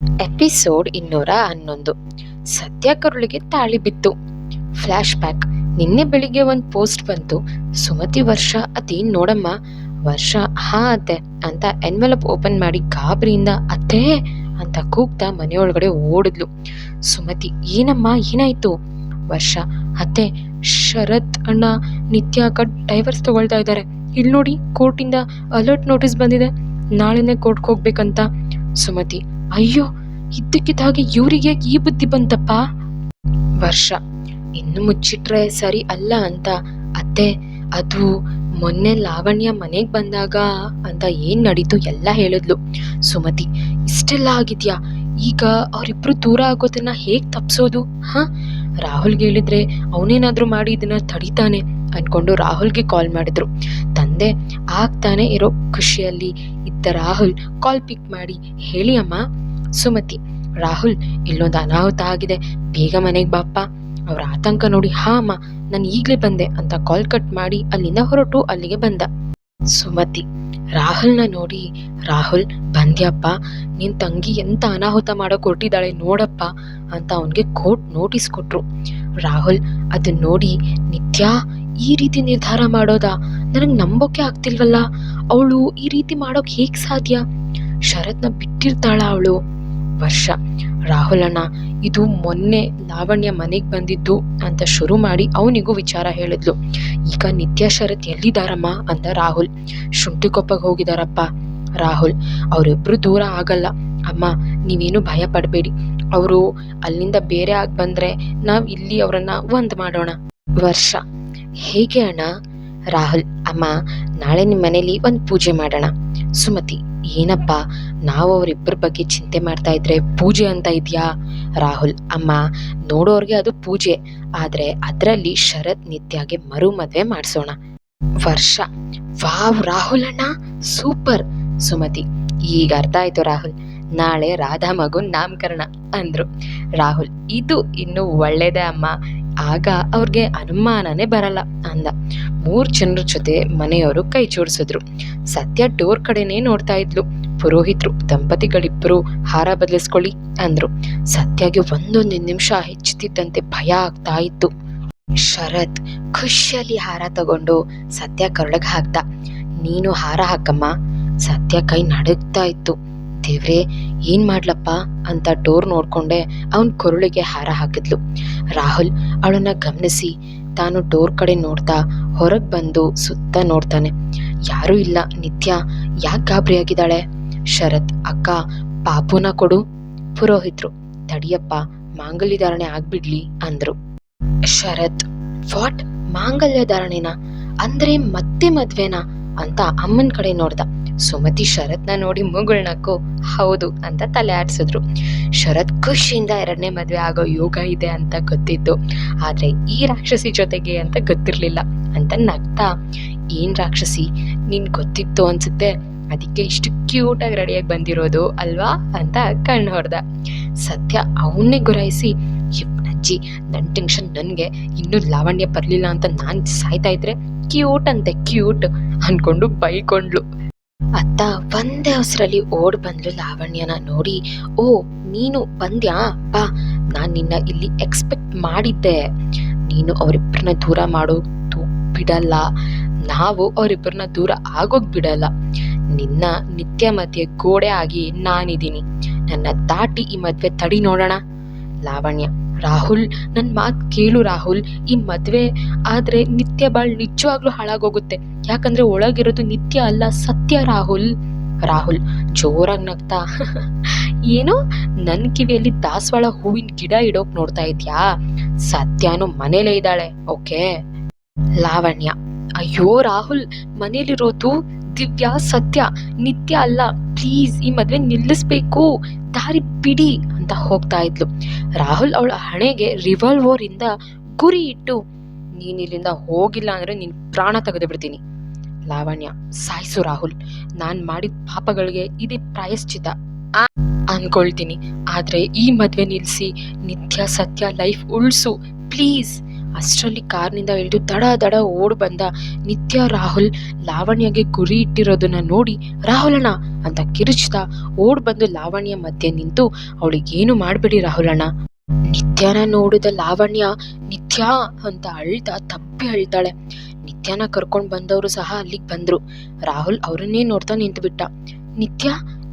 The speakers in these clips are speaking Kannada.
ಎಪಿಸೋಡ್ 211. ಸತ್ಯ ಕರುಳಿಗೆ ತಾಳಿ ಬಿತ್ತು. Flash back. ನಿನ್ನೆ ಬೆಳಿಗ್ಗೆ ಒಂದು ಪೋಸ್ಟ್ ಬಂತು. ಸುಮತಿ ವರ್ಷ ಅದೇನ್ ನೋಡಮ್ಮ. ವರ್ಷ ಹಾ ಅತ್ತೆ ಅಂತ ಎನ್ವೆಲಪ್ ಓಪನ್ ಮಾಡಿ ಗಾಬರಿಯಿಂದ ಅತ್ತೆ ಅಂತ ಕೂಗ್ತಾ ಮನೆಯೊಳಗಡೆ ಓಡಿದ್ಲು. ಸುಮತಿ, ಏನಮ್ಮ ಏನಾಯ್ತು? ವರ್ಷ, ಅತ್ತೆ, ಶರತ್ ಅಣ್ಣ ನಿತ್ಯ ಅಕ್ಕ ಡೈವರ್ಸ್ ತಗೊಳ್ತಾ ಇದ್ದಾರೆ. ಇಲ್ಲಿ ನೋಡಿ, ಕೋರ್ಟಿಂದ ಅಲರ್ಟ್ ನೋಟಿಸ್ ಬಂದಿದೆ, ನಾಳೆನೆ ಕೋರ್ಟ್ಗೆ ಹೋಗ್ಬೇಕಂತ. ಸುಮತಿ, ಅಯ್ಯೋ, ಇದ್ದಕ್ಕಿದ್ದಾಗೆ ಇವರಿಗೆ ಈ ಬುದ್ಧಿ ಬಂತಪ್ಪ. ವರ್ಷ, ಇನ್ನು ಮುಚ್ಚಿಟ್ರೆ ಸರಿ ಅಲ್ಲ ಅಂತ. ಅತ್ತೆ, ಅದು ಮೊನ್ನೆ ಲಾವಣ್ಯ ಮನೆಗ್ ಬಂದಾಗ ಅಂತ ಏನ್ ನಡೀತು ಎಲ್ಲ ಹೇಳಿದ್ಲು. ಸುಮತಿ, ಇಷ್ಟೆಲ್ಲ ಆಗಿದ್ಯಾ? ಈಗ ಅವರಿಬ್ರು ದೂರ ಆಗೋದನ್ನ ಹೇಗ್ ತಪ್ಸೋದು? ರಾಹುಲ್ಗೆ ಹೇಳಿದ್ರೆ ಅವನೇನಾದ್ರೂ ಮಾಡಿ ಇದನ್ನ ತಡಿತಾನೆ ಅನ್ಕೊಂಡು ರಾಹುಲ್ಗೆ ಕಾಲ್ ಮಾಡಿದ್ರು. ತಂದೆ ಆಗ್ತಾನೆ ಇರೋ ಖುಷಿಯಲ್ಲಿ ಇದ್ದ ರಾಹುಲ್ ಕಾಲ್ ಪಿಕ್ ಮಾಡಿ, ಹೇಳಿ ಅಮ್ಮ. ಸುಮತಿ, ರಾಹುಲ್, ಇಲ್ಲೊಂದು ಅನಾಹುತ ಆಗಿದೆ, ಬೇಗ ಮನೆಗೆ ಬಾಪ್ಪ. ಅವ್ರ ಆತಂಕ ನೋಡಿ, ಹಾ ಅಮ್ಮ, ನಾನು ಈಗ್ಲೇ ಬಂದೆ ಅಂತ ಕಾಲ್ ಕಟ್ ಮಾಡಿ ಅಲ್ಲಿಂದ ಹೊರಟು ಅಲ್ಲಿಗೆ ಬಂದ. ಸುಮತಿ, ರಾಹುಲ್ನ ನೋಡಿ, ರಾಹುಲ್ ಬಂದ್ಯಪ್ಪ, ನಿನ್ ತಂಗಿ ಎಂತ ಅನಾಹುತ ಮಾಡಕ್ ಹೊರಟಿದ್ದಾಳೆ ನೋಡಪ್ಪ ಅಂತ ಅವನ್ಗೆ ಕೋರ್ಟ್ ನೋಟಿಸ್ ಕೊಟ್ರು. ರಾಹುಲ್ ಅದನ್ನ ನೋಡಿ, ನಿತ್ಯ ಈ ರೀತಿ ನಿರ್ಧಾರ ಮಾಡೋದಾ? ನನಗ್ ನಂಬೋಕೆ ಆಗ್ತಿಲ್ವಲ್ಲ. ಅವಳು ಈ ರೀತಿ ಮಾಡೋಕ್ ಹೇಗ್ ಸಾಧ್ಯ? ಶರತ್ನ ಬಿಟ್ಟಿರ್ತಾಳ ಅವಳು? ವರ್ಷ, ರಾಹುಲ್ ಅಣ್ಣ, ಇದು ಮೊನ್ನೆ ಲಾವಣ್ಯ ಮನೆಗ್ ಬಂದಿದ್ದು ಅಂತ ಶುರು ಮಾಡಿ ಅವನಿಗೂ ವಿಚಾರ ಹೇಳಿದ್ಲು. ಈಗ ನಿತ್ಯ ಶರತ್ ಎಲ್ಲಿದಾರಮ್ಮ ಅಂತ ರಾಹುಲ್. ಶುಂಠಿಕೊಪ್ಪಗೆ ಹೋಗಿದಾರಪ್ಪ. ರಾಹುಲ್, ಅವರಿಬ್ರು ದೂರ ಆಗಲ್ಲ ಅಮ್ಮ, ನೀವೇನು ಭಯ ಪಡಬೇಡಿ. ಅವರು ಅಲ್ಲಿಂದ ಬೇರೆ ಆಗಿ ಬಂದ್ರೆ ನಾವ್ ಇಲ್ಲಿ ಅವರನ್ನ ಒಂದ್ ಮಾಡೋಣ. ವರ್ಷ, ಹೇಗೆ ಅಣ್ಣ? ರಾಹುಲ್, ಅಮ್ಮ, ನಾಳೆ ನಿಮ್ಮ ಮನೇಲಿ ಒಂದ್ ಪೂಜೆ ಮಾಡೋಣ. ಸುಮತಿ, ಏನಪ್ಪ, ನಾವು ಅವರಿಬ್ಬರ ಬಗ್ಗೆ ಚಿಂತೆ ಮಾಡ್ತಾ ಇದ್ರೆ ಪೂಜೆ ಅಂತ ಇದ್ಯಾ? ರಾಹುಲ್, ಅಮ್ಮ, ನೋಡೋರ್ಗೆ ಅದು ಪೂಜೆ, ಆದ್ರೆ ಅದ್ರಲ್ಲಿ ಶರತ್ ನಿತ್ಯಗೆ ಮರು ಮದ್ವೆ ಮಾಡ್ಸೋಣ. ವರ್ಷ, ವಾವ್ ರಾಹುಲ್ ಅಣ್ಣ, ಸೂಪರ್. ಸುಮತಿ, ಈಗ ಅರ್ಥ ಆಯ್ತು ರಾಹುಲ್, ನಾಳೆ ರಾಧಾ ಮಗುನ್ ನಾಮಕರಣ ಅಂದ್ರು. ರಾಹುಲ್, ಇದು ಇನ್ನು ಒಳ್ಳೇದೇ ಅಮ್ಮ, ಆಗ ಅವ್ರಿಗೆ ಅನುಮಾನನೇ ಬರಲ್ಲ ಅಂದ. 3 ಜನರ ಜೊತೆ ಮನೆಯವರು ಕೈ ಜೋಡಿಸಿದ್ರು. ಸತ್ಯ ಡೋರ್ ಕಡೆನೇ ನೋಡ್ತಾ ಇದ್ಲು. ಪುರೋಹಿತ್ರು ದಂಪತಿಗಳಿಬ್ಬರು ಹಾರ ಬದಲಿಸ್ಕೊಳ್ಳಿ ಅಂದ್ರು. ಸತ್ಯಗೆ ಒಂದೊಂದು ನಿಮಿಷ ಹೆಚ್ಚುತ್ತಿದ್ದಂತೆ ಭಯ ಆಗ್ತಾ ಇತ್ತು. ಶರತ್ ಖುಷಿಯಲ್ಲಿ ಹಾರ ತಗೊಂಡು ಸತ್ಯ ಕರುಳಗ್ ಹಾಕ್ದ. ನೀನು ಹಾರ ಹಾಕಮ್ಮ. ಸತ್ಯ ಕೈ ನಡುಗ್ತಾ ಇತ್ತು. ದೇವ್ರೆ, ಏನ್ ಮಾಡ್ಲಪ್ಪ ಅಂತ ಡೋರ್ ನೋಡ್ಕೊಂಡೆ ಅವನ್ ಕೊರಳಿಗೆ ಹಾರ ಹಾಕಿದ್ಲು. ರಾಹುಲ್ ಅವಳನ್ನ ಗಮನಿಸಿ ತಾನು ಡೋರ್ ಕಡೆ ನೋಡ್ತಾ ಹೊರಗ್ ಬಂದು ಸುತ್ತ ನೋಡ್ತಾನೆ. ಯಾರೂ ಇಲ್ಲ. ನಿತ್ಯ ಯಾಕೆ ಗಾಬರಿ ಆಗಿದ್ದಾಳೆ? ಶರತ್, ಅಕ್ಕ, ಪಾಪುನ ಕೊಡು. ಪುರೋಹಿತ್ರು, ತಡಿಯಪ್ಪ, ಮಾಂಗಲ್ಯ ಧಾರಣೆ ಆಗ್ಬಿಡ್ಲಿ ಅಂದ್ರು. ಶರತ್, ವಾಟ್, ಮಾಂಗಲ್ಯ ಧಾರಣೆನಾ? ಅಂದ್ರೆ ಮತ್ತೆ ಮದ್ವೆನಾ ಅಂತ ಅಮ್ಮನ್ ಕಡೆ ನೋಡ್ದ. ಸುಮತಿ ಶರತ್ನ ನೋಡಿ ಮುಗುಳ್ನಕ್ಕು ಹೌದು ಅಂತ ತಲೆ ಆಡ್ಸಿದ್ರು. ಶರತ್ ಖುಷಿಯಿಂದ 2ನೇ ಮದ್ವೆ ಆಗೋ ಯೋಗ ಇದೆ ಅಂತ ಗೊತ್ತಿತ್ತು, ಆದ್ರೆ ಈ ರಾಕ್ಷಸಿ ಜೊತೆಗೆ ಅಂತ ಗೊತ್ತಿರ್ಲಿಲ್ಲ ಅಂತ ನಗ್ತಾ, ಏನ್ ರಾಕ್ಷಸಿ, ನಿನ್ ಗೊತ್ತಿತ್ತು ಅನ್ಸುತ್ತೆ, ಅದಕ್ಕೆ ಇಷ್ಟು ಕ್ಯೂಟ್ ಆಗಿ ರೆಡಿಯಾಗಿ ಬಂದಿರೋದು ಅಲ್ವಾ ಅಂತ ಕಣ್ಣು ಹೊಡೆದ. ಸತ್ಯ ಅವನ್ನೇ ಗುರಾಯಿಸಿ, ಅಜ್ಜಿ, ನನ್ ಟೆನ್ಷನ್ ನನ್ಗೆ, ಇನ್ನು ಲಾವಣ್ಯ ಬರ್ಲಿಲ್ಲ ಅಂತ ನಾನ್ ಸಾಯ್ತಾ ಇದ್ರೆ ಕ್ಯೂಟ್ ಅಂತೆ ಕ್ಯೂಟ್ ಅನ್ಕೊಂಡು ಬೈಕೊಂಡ್ಲು. ಅತ್ತ ಒಂದೇ ಅವಸರಲ್ಲಿ ಓಡ್ ಬಂದ್ಲು ಲಾವಣ್ಯನ ನೋಡಿ. ಓ, ನೀನು ಬಂದ್ಯಾ? ಬಾ, ನಾನ್ ನಿನ್ನ ಇಲ್ಲಿ ಎಕ್ಸ್ಪೆಕ್ಟ್ ಮಾಡಿದ್ದೆ. ನೀನು ಅವರಿಬ್ಬರನ್ನ ದೂರ ಮಾಡೋದು ಬಿಡಲ್ಲ, ನಾವು ಅವರಿಬ್ಬರನ್ನ ದೂರ ಆಗೋಗ್ ಬಿಡಲ್ಲ. ನಿನ್ನ ನಿತ್ಯ ಮಧ್ಯೆ ಗೋಡೆ ಆಗಿ ನಾನಿದ್ದೀನಿ. ನನ್ನ ದಾಟಿ ಈ ಮದ್ವೆ ತಡಿ ನೋಡೋಣ. ಲಾವಣ್ಯ, ರಾಹುಲ್, ನನ್ ಮಾತ್ ಕೇಳು ರಾಹುಲ್, ಈ ಮದ್ವೆ ಆದ್ರೆ ನಿತ್ಯ ಬಾಳ್ ನಿಜವಾಗ್ಲೂ ಹಾಳಾಗೋಗುತ್ತೆ. ಯಾಕಂದ್ರೆ ಒಳಗಿರೋದು ನಿತ್ಯ ಅಲ್ಲ, ಸತ್ಯ ರಾಹುಲ್. ರಾಹುಲ್ ಜೋರಾಗಿ ನಗ್ತಾ, ಏನೋ ನನ್ ಕಿವಿಯಲ್ಲಿ ದಾಸವಾಳ ಹೂವಿನ ಗಿಡ ಇಡೋಕ್ ನೋಡ್ತಾ ಇದ್ಯಾ? ಸತ್ಯನು ಮನೇಲೇ ಇದ್ದಾಳೆ, ಓಕೆ? ಲಾವಣ್ಯ, ಅಯ್ಯೋ ರಾಹುಲ್, ಮನೇಲಿರೋದು ದಿವ್ಯಾ, ಸತ್ಯ, ನಿತ್ಯ ಅಲ್ಲ. ಪ್ಲೀಸ್ ಈ ಮದ್ವೆ ನಿಲ್ಲಿಸ್ಬೇಕು, ದಾರಿ ಬಿಡಿ ಅಂತ ಹೋಗ್ತಾ ಇದ್ಲು. ರಾಹುಲ್ ಅವಳ ಹಣೆಗೆ ರಿವಾಲ್ವರ್ ಇಂದ ಗುರಿ ಇಟ್ಟು, ನೀನ್ ಇಲ್ಲಿಂದ ಹೋಗಿಲ್ಲ ಅಂದ್ರೆ ನಿನ್ ಪ್ರಾಣ ತೆಗೆದು ಬಿಡ್ತೀನಿ. ಲಾವಣ್ಯ, ಸಾಯ್ಸು ರಾಹುಲ್, ನಾನ್ ಮಾಡಿದ ಪಾಪಗಳಿಗೆ ಇದೇ ಪ್ರಾಯಶ್ಚಿತ ಅನ್ಕೊಳ್ತೀನಿ, ಆದ್ರೆ ಈ ಮದ್ವೆ ನಿಲ್ಸಿ ನಿತ್ಯ ಸತ್ಯ ಲೈಫ್ ಉಳ್ಸು ಪ್ಲೀಸ್. ಅಷ್ಟರಲ್ಲಿ ಕಾರ್ನಿಂದ ಇಳಿದು ದಡ ದಡ ಓಡ್ ಬಂದ ನಿತ್ಯ ರಾಹುಲ್ ಲಾವಣ್ಯಗೆ ಗುರಿ ಇಟ್ಟಿರೋದನ್ನ ನೋಡಿ, ರಾಹುಲಣ್ಣ ಅಂತ ಕಿರುಚ್ತಾ ಓಡ್ ಬಂದು ಲಾವಣ್ಯ ಮಧ್ಯೆ ನಿಂತು ಅವಳಿಗೇನು ಮಾಡ್ಬೇಡಿ ರಾಹುಲಣ್ಣ. ನಿತ್ಯನ ನೋಡಿದ ಲಾವಣ್ಯ ನಿತ್ಯ ಅಂತ ಅಳ್ತಾ ತಪ್ಪಿ ಅಳ್ತಾಳೆ. ನಿತ್ಯನ ಕರ್ಕೊಂಡ್ ಬಂದವರು ಸಹ ಅಲ್ಲಿಗೆ ಬಂದ್ರು. ರಾಹುಲ್ ಅವ್ರನ್ನೇ ನೋಡ್ತಾ ನಿಂತು ಬಿಟ್ಟ. ನಿತ್ಯ,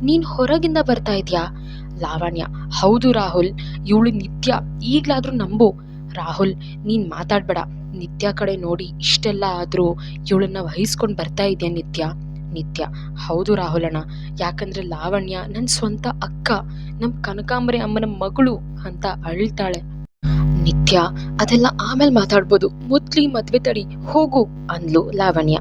ನೀನ್ ಹೊರಗಿಂದ ಬರ್ತಾ ಇದ್ಯಾ? ಲಾವಣ್ಯ, ಹೌದು ರಾಹುಲ್, ಇವಳು ನಿತ್ಯ, ಈಗ್ಲಾದ್ರೂ ನಂಬು. ರಾಹುಲ್, ನೀನ್ ಮಾತಾಡ್ಬೇಡ. ನಿತ್ಯ ಕಡೆ ನೋಡಿ ಇಷ್ಟೆಲ್ಲ ಆದ್ರೂ ಇವಳನ್ನ ವಹಿಸ್ಕೊಂಡ್ ಬರ್ತಾ ಇದೆಯಾ ನಿತ್ಯ? ನಿತ್ಯ, ಹೌದು ರಾಹುಲಣ್ಣ, ಯಾಕಂದ್ರೆ ಲಾವಣ್ಯ ನನ್ ಸ್ವಂತ ಅಕ್ಕ, ನಮ್ ಕನಕಾಂಬರಿ ಅಮ್ಮನ ಮಗಳು ಅಂತ ಅಳ್ತಾಳೆ. ನಿತ್ಯ, ಅದೆಲ್ಲ ಆಮೇಲೆ ಮಾತಾಡ್ಬೋದು, ಮೊದ್ಲಿ ಮದ್ವೆ ತಡಿ ಹೋಗು ಅಂದ್ಲು ಲಾವಣ್ಯ.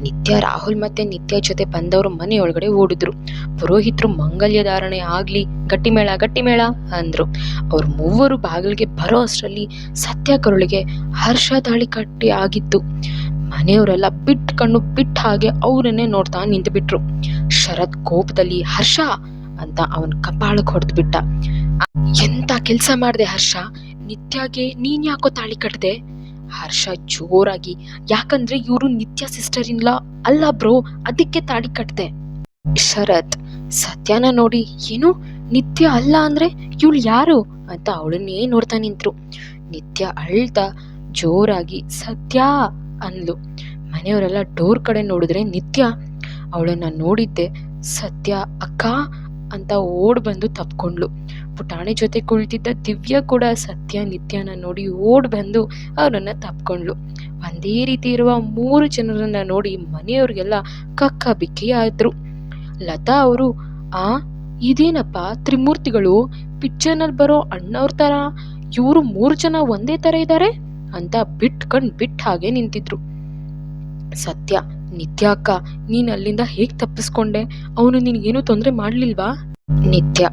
ನಿತ್ಯ ರಾಹುಲ್ ಮತ್ತೆ ನಿತ್ಯ ಜೊತೆ ಬಂದವರು ಮನೆಯೊಳಗಡೆ ಓಡಿದ್ರು. ಪುರೋಹಿತರು ಮಂಗಲ್ಯ ಧಾರಣೆ ಆಗ್ಲಿ, ಗಟ್ಟಿಮೇಳ ಅಂದ್ರು. ಅವ್ರ ಮೂವರು ಬಾಗಿಲಿಗೆ ಬರೋ ಅಷ್ಟರಲ್ಲಿ ಸತ್ಯ ಕರುಳಿಗೆ ಹರ್ಷ ತಾಳಿ ಕಟ್ಟಿ ಆಗಿತ್ತು. ಮನೆಯವರೆಲ್ಲ ಬಿಟ್ಟು ಕಣ್ಣು ಬಿಟ್ಟ ಹಾಗೆ ಅವರನ್ನೇ ನೋಡ್ತಾ ನಿಂತು ಬಿಟ್ರು. ಶರತ್ ಕೋಪದಲ್ಲಿ ಹರ್ಷ ಅಂತ ಅವನ್ ಕಪಾಳಕ್ಕೆ ಹೊಡೆದು ಬಿಟ್ಟ. ಎಂತ ಕೆಲ್ಸ ಮಾಡ್ದೆ ಹರ್ಷ? ನಿತ್ಯಗೆ ನೀನ್ ಯಾಕೋ ತಾಳಿ ಕಟ್ದೆ? ಹರ್ಷ ಜೋರಾಗಿ, ಯಾಕಂದ್ರೆ ಇವರು ನಿತ್ಯ ಸಿಸ್ಟರ್ ಇನ್ ಲಾ ಅಲ್ಲ ಬ್ರೋ, ಅದಕ್ಕೆ ತಾಳಿ ಕಟ್ದೆ. ಶರತ್ ಸತ್ಯನ ನೋಡಿ, ಏನು ನಿತ್ಯ ಅಲ್ಲ ಅಂದ್ರೆ ಇವಳು ಯಾರು ಅಂತ ಅವಳನ್ನೇ ನೋಡ್ತಾ ನಿಂತ್ರು. ನಿತ್ಯ ಅಳ್ತಾ ಜೋರಾಗಿ ಸತ್ಯ ಅಂದ್ಲು. ಮನೆಯವರೆಲ್ಲ ಡೋರ್ ಕಡೆ ನೋಡಿದ್ರೆ ನಿತ್ಯ ಅವಳನ್ನ ನೋಡಿದ್ದೆ ಸತ್ಯ ಅಕ್ಕ ಅಂತ ಓಡ್ ಬಂದು ತಪ್ಕೊಂಡ್ಲು. ಪುಟಾಣಿ ಜೊತೆ ಕುಳಿತಿದ್ದ ದಿವ್ಯ ಕೂಡ ಸತ್ಯ ನಿತ್ಯನ ನೋಡಿ ಓಡ್ ಬಂದು ಅವರನ್ನ ತಪ್ಕೊಂಡ್ಲು. ಒಂದೇ ರೀತಿ ಇರುವ 3 ಜನರನ್ನ ನೋಡಿ ಮನೆಯವ್ರಿಗೆಲ್ಲ ಕಕ್ಕ ಬಿಕ್ಕಿ ಆದ್ರು. ಲತಾ ಅವರು, ಇದೇನಪ್ಪ ತ್ರಿಮೂರ್ತಿಗಳು, ಪಿಕ್ಚರ್ನಲ್ಲಿ ಬರೋ ಅಣ್ಣವ್ರ ತರ ಇವರು 3 ಜನ ಒಂದೇ ತರ ಇದ್ದಾರೆ ಅಂತ ಬಿಟ್ಟ ಹಾಗೆ ನಿಂತಿದ್ರು. ಸತ್ಯ, ನಿತ್ಯ ಅಕ್ಕ, ನೀನ್ ಅಲ್ಲಿಂದ ಹೇಗ್ ತಪ್ಪಿಸ್ಕೊಂಡೆ? ಅವನು ನಿನ್ಗೇನು ತೊಂದ್ರೆ ಮಾಡ್ಲಿಲ್ವಾ? ನಿತ್ಯ,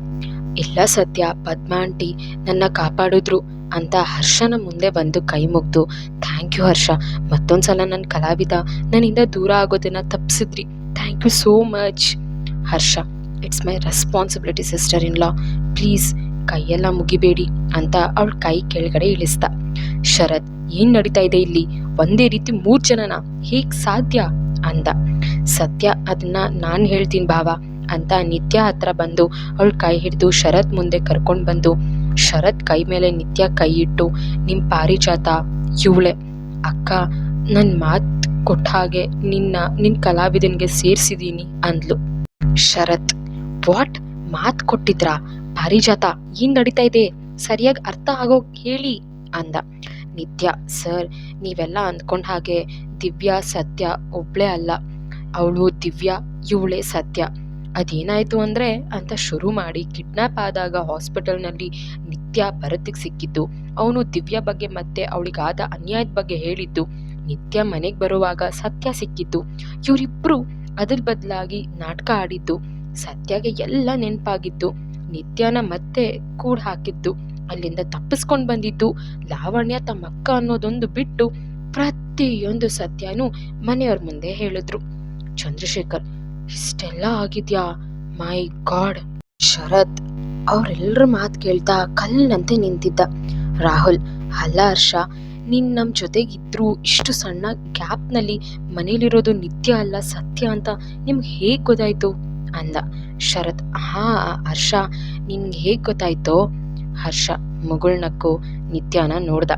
ಇಲ್ಲ ಸತ್ಯ, ಪದ್ಮ ಆಂಟಿ ನನ್ನ ಕಾಪಾಡಿದ್ರು ಅಂತ ಹರ್ಷನ ಮುಂದೆ ಬಂದು ಕೈ ಮುಗ್ದು, ಥ್ಯಾಂಕ್ ಯು ಹರ್ಷ, ಮತ್ತೊಂದ್ಸಲ ನನ್ನ ಕಲಾವಿದ ನನ್ನಿಂದ ದೂರ ಆಗೋದನ್ನ ತಪ್ಪಿಸಿದ್ರಿ, thank you so much. Harsha, it's my responsibility sister in law, please ಕೈಯೆಲ್ಲ ಮುಗಿಬೇಡಿ ಅಂತ ಅವಳ ಕೈ ಕೆಳಗಡೆ ಇಳಿಸ್ದ. ಶರತ್, ಏನ್ ನಡೀತಾ ಇದೆ ಇಲ್ಲಿ? ಒಂದೇ ರೀತಿ 3 ಜನನ ಹೇಗ್ ಸಾಧ್ಯ ಅಂದ. ಸತ್ಯ, ಅದನ್ನ ನಾನ್ ಹೇಳ್ತೀನಿ ಭಾವ ಅಂತ ನಿತ್ಯ ಹತ್ರ ಬಂದು ಅವಳ ಕೈ ಹಿಡಿದು ಶರತ್ ಮುಂದೆ ಕರ್ಕೊಂಡ್ ಬಂದು, ಶರತ್ ಕೈ ಮೇಲೆ ನಿತ್ಯ ಕೈ ಇಟ್ಟು, ನಿಮ್ ಪಾರಿಜಾತ ಇವಳೆ ಅಕ್ಕ, ನನ್ ಮಾತ್ ಕೊಟ್ಟ ಹಾಗೆ ನಿನ್ ಕಲಾವಿದನ್ಗೆ ಸೇರ್ಸಿದೀನಿ ಅಂದ್ಲು. ಶರತ್, ವಾಟ್, ಮಾತ್ ಕೊಟ್ಟಿದ್ರಾ? ಪಾರಿಜಾತ, ಏನ್ ನಡೀತಾ ಇದೆ? ಸರಿಯಾಗಿ ಅರ್ಥ ಆಗೋ ಹೇಳಿ ಅಂದ. ನಿತ್ಯ, ಸರ್, ನೀವೆಲ್ಲ ಅಂದ್ಕೊಂಡ ಹಾಗೆ ದಿವ್ಯಾ ಸತ್ಯ ಒಬ್ಳೇ ಅಲ್ಲ, ಅವಳು ದಿವ್ಯಾ, ಇವಳೇ ಸತ್ಯ. ಅದೇನಾಯ್ತು ಅಂದ್ರೆ ಅಂತ ಶುರು ಮಾಡಿ, ಕಿಡ್ನಾಪ್ ಆದಾಗ ಹಾಸ್ಪಿಟಲ್ನಲ್ಲಿ ನಿತ್ಯ ಭರತಿಗೆ ಸಿಕ್ಕಿದ್ದು, ಅವನು ದಿವ್ಯಾ ಬಗ್ಗೆ ಮತ್ತೆ ಅವಳಿಗಾದ ಅನ್ಯಾಯದ ಬಗ್ಗೆ ಹೇಳಿದ್ದು, ನಿತ್ಯ ಮನೆಗೆ ಬರುವಾಗ ಸತ್ಯ ಸಿಕ್ಕಿದ್ದು, ಇವರಿಬ್ರು ಅದ್ರ ಬದಲಾಗಿ ನಾಟಕ ಆಡಿದ್ದು, ಸತ್ಯಗೆ ಎಲ್ಲ ನೆನಪಾಗಿದ್ದು, ನಿತ್ಯನ ಮತ್ತೆ ಕೂಡ ಹಾಕಿದ್ದು, ಅಲ್ಲಿಂದ ತಪ್ಪಿಸ್ಕೊಂಡ್ ಬಂದಿದ್ದು, ಲಾವಣ್ಯ ತಮ್ಮ ಅಕ್ಕ ಅನ್ನೋದೊಂದು ಬಿಟ್ಟು ಪ್ರತಿಯೊಂದು ಸತ್ಯನೂ ಮನೆಯವ್ರ ಮುಂದೆ ಹೇಳಿದ್ರು. ಚಂದ್ರಶೇಖರ್, ಇಷ್ಟೆಲ್ಲ ಆಗಿದ್ಯಾ? ಮೈ ಗಾಡ್. ಶರತ್ ಅವ್ರೆಲ್ರ ಮಾತು ಕೇಳ್ತಾ ಕಲ್ಲಂತೆ ನಿಂತಿದ್ದ. ರಾಹುಲ್, ಅಲ್ಲ ಹರ್ಷ, ನೀನ್ ನಮ್ ಜೊತೆಗಿದ್ರು ಇಷ್ಟು ಸಣ್ಣ ಗ್ಯಾಪ್ ನಲ್ಲಿ ಮನೇಲಿರೋದು ನಿತ್ಯ ಅಲ್ಲ ಸತ್ಯ ಅಂತ ನಿಮ್ಗೆ ಹೇಗ್ ಗೊತ್ತಾಯ್ತು ಅಂದ. ಶರತ್, ಹರ್ಷ, ನಿನ್ಗೆ ಹೇಗ್ ಗೊತ್ತಾಯ್ತೋ? ಹರ್ಷ ಮುಗುಳ್ನಕ್ಕು ನಿತ್ಯನ ನೋಡ್ದ.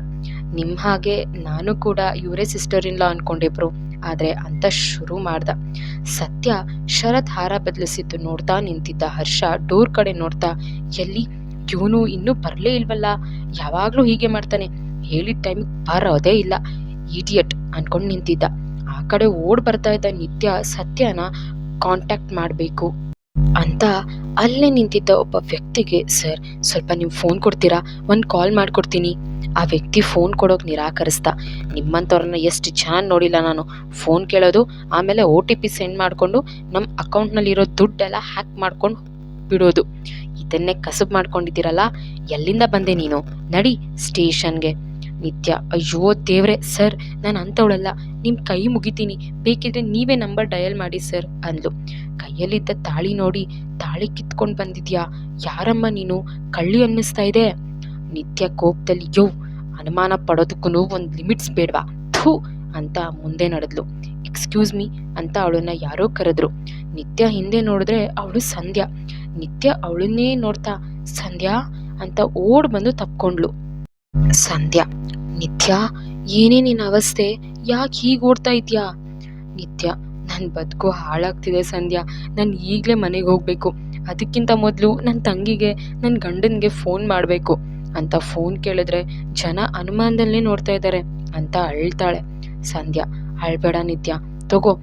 ನಿಮ್ ಹಾಗೆ ನಾನು ಕೂಡ ಇವರೇ ಸಿಸ್ಟರ್ ಇನ್ ಲಾ ಅನ್ಕೊಂಡೆ ಬ್ರೋ, ಆದ್ರೆ ಅಂತ ಶುರು ಮಾಡ್ದ. ಸತ್ಯ ಶರತ್ ಹಾರ ಬದಲಿಸಿದ್ದು ನೋಡ್ತಾ ನಿಂತಿದ್ದ. ಹರ್ಷ ಡೋರ್ ಕಡೆ ನೋಡ್ತಾ, ಎಲ್ಲಿ ಇವನು ಇನ್ನೂ ಬರ್ಲೇ ಇಲ್ವಲ್ಲ, ಯಾವಾಗ್ಲೂ ಹೀಗೆ ಮಾಡ್ತಾನೆ, ಹೇಳಿದ ಟೈಮ್ ಬರೋದೇ ಇಲ್ಲ, ಇಡಿಯಟ್ ಅನ್ಕೊಂಡ್ ನಿಂತಿದ್ದ. ಆ ಕಡೆ ಓಡ್ ಬರ್ತಾ ಇದ್ದ ನಿತ್ಯ ಸತ್ಯನ ಕಾಂಟ್ಯಾಕ್ಟ್ ಮಾಡ್ಬೇಕು ಅಂತ ಅಲ್ಲೇ ನಿಂತಿದ್ದ ಒಬ್ಬ ವ್ಯಕ್ತಿಗೆ, ಸರ್ ಸ್ವಲ್ಪ ನೀವು ಫೋನ್ ಕೊಡ್ತೀರಾ, ಒಂದು ಕಾಲ್ ಮಾಡ್ಕೊಡ್ತೀನಿ. ಆ ವ್ಯಕ್ತಿ ಫೋನ್ ಕೊಡೋಕೆ ನಿರಾಕರಿಸ್ದ. ನಿಮ್ಮಂಥವ್ರನ್ನ ಎಷ್ಟು ಜನ ನೋಡಿಲ್ಲ ನಾನು, ಫೋನ್ ಕೇಳೋದು, ಆಮೇಲೆ OTP ಸೆಂಡ್ ಮಾಡಿಕೊಂಡು ನಮ್ಮ ಅಕೌಂಟ್ನಲ್ಲಿರೋ ದುಡ್ಡೆಲ್ಲ ಹ್ಯಾಕ್ ಮಾಡ್ಕೊಂಡು ಬಿಡೋದು, ಇದನ್ನೇ ಕಸಬು ಮಾಡ್ಕೊಂಡಿದ್ದೀರಲ್ಲ, ಎಲ್ಲಿಂದ ಬಂದೆ ನೀನು? ನಡಿ ಸ್ಟೇಷನ್ಗೆ. ನಿತ್ಯ, ಅಯ್ಯೋ ದೇವ್ರೆ, ಸರ್ ನಾನು ಅಂಥವಳಲ್ಲ, ನಿಮ್ಮ ಕೈ ಮುಗಿತೀನಿ, ಬೇಕಿದ್ರೆ ನೀವೇ ನಂಬರ್ ಡಯಲ್ ಮಾಡಿ ಸರ್ ಅಂದ್ಲು. ಕೈಯಲ್ಲಿದ್ದ ತಾಳಿ ನೋಡಿ, ತಾಳಿ ಕಿತ್ಕೊಂಡು ಬಂದಿದ್ಯಾ? ಯಾರಮ್ಮ ನೀನು? ಕಳ್ಳಿ ಅನ್ನಿಸ್ತಾ ಇದೆ. ನಿತ್ಯ ಕೋಪದಲ್ಲಿ, ಅನುಮಾನ ಪಡೋದಕ್ಕೂ ಒಂದು ಲಿಮಿಟ್ಸ್ ಬೇಡವಾ ಥೂ ಅಂತ ಮುಂದೆ ನಡೆದ್ಲು. ಎಕ್ಸ್ಕ್ಯೂಸ್ ಮೀ ಅಂತ ಅವಳನ್ನ ಯಾರೋ ಕರೆದ್ರು. ನಿತ್ಯ ಹಿಂದೆ ನೋಡಿದ್ರೆ ಅವಳು ಸಂಧ್ಯಾ. ನಿತ್ಯ ಅವಳನ್ನೇ ನೋಡ್ತಾ ಸಂಧ್ಯಾ ಅಂತ ಓಡ್ ಬಂದು ತಪ್ಕೊಂಡ್ಲು. ಸಂಧ್ಯಾ, ನಿತ್ಯ, ಏನೇ ನಿನ್ನ ಅವಸ್ಥೆ? ಯಾಕೆ ಹೀಗೆ ಓಡ್ತಾ ಇದ್ಯಾ? ನಿತ್ಯ, ನನ್ನ ಬದುಕು ಹಾಳಾಗ್ತಿದೆ ಸಂಧ್ಯಾ, ನಾನು ಈಗಲೇ ಮನೆಗೆ ಹೋಗ್ಬೇಕು. ಅದಕ್ಕಿಂತ ಮೊದಲು ನನ್ನ ತಂಗಿಗೆ, ನನ್ನ ಗಂಡನಿಗೆ ಫೋನ್ ಮಾಡಬೇಕು ಅಂತ ಫೋನ್ ಕೇಳಿದ್ರೆ ಜನ ಅನುಮಾನದಲ್ಲೇ ನೋಡ್ತಾ ಇದ್ದಾರೆ ಅಂತ ಅಳ್ತಾಳೆ. ಸಂಧ್ಯಾ, ಅಳ್ಬೇಡ ನಿತ್ಯ, ತಗೋ